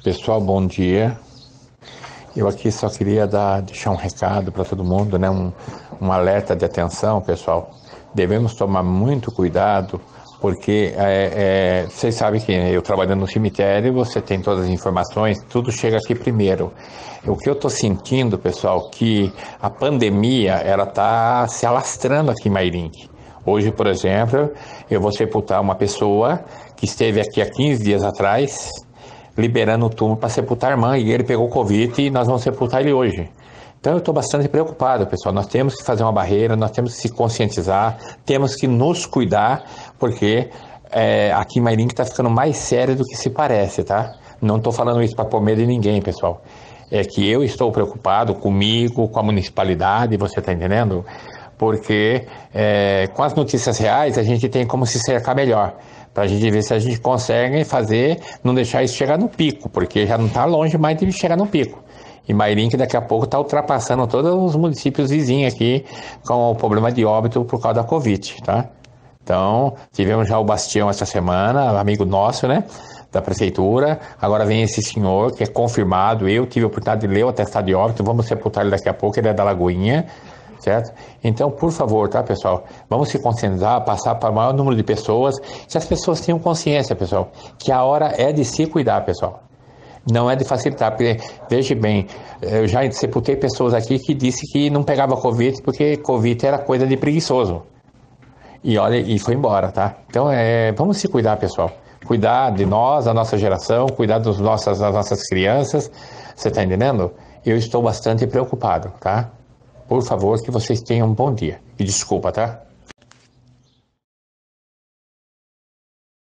Pessoal, bom dia. Eu aqui só queria deixar um recado para todo mundo, né? Um alerta de atenção, pessoal. Devemos tomar muito cuidado, porque vocês sabem que eu trabalhando no cemitério, você tem todas as informações, tudo chega aqui primeiro. O que eu estou sentindo, pessoal, que a pandemia ela está se alastrando aqui em Mairink. Hoje, por exemplo, eu vou sepultar uma pessoa que esteve aqui há 15 dias atrás, liberando o túmulo para sepultar a irmã, e ele pegou Covid e nós vamos sepultar ele hoje. Então eu estou bastante preocupado, pessoal. Nós temos que fazer uma barreira, nós temos que se conscientizar, temos que nos cuidar, porque aqui em Mairink está ficando mais sério do que se parece, tá? Não estou falando isso para pôr medo em ninguém, pessoal. É que eu estou preocupado comigo, com a municipalidade, você está entendendo? Porque com as notícias reais a gente tem como se cercar melhor, para a gente ver se a gente consegue fazer, não deixar isso chegar no pico, porque já não está longe mais de chegar no pico. E Mairink daqui a pouco está ultrapassando todos os municípios vizinhos aqui com o problema de óbito por causa da Covid, tá? Então, tivemos já o Bastião essa semana, amigo nosso, né, da prefeitura. Agora vem esse senhor que é confirmado, eu tive a oportunidade de ler o atestado de óbito, vamos sepultar ele daqui a pouco, ele é da Lagoinha, certo? Então, por favor, tá, pessoal? Vamos se conscientizar, passar para o maior número de pessoas, que as pessoas tenham consciência, pessoal, que a hora é de se cuidar, pessoal. Não é de facilitar, porque, veja bem, eu já sepultei pessoas aqui que disse que não pegava Covid porque Covid era coisa de preguiçoso. E olha, e foi embora, tá? Então, vamos se cuidar, pessoal. Cuidar de nós, da nossa geração, cuidar das nossas crianças, você tá entendendo? Eu estou bastante preocupado, tá? Por favor, que vocês tenham um bom dia. E desculpa, tá?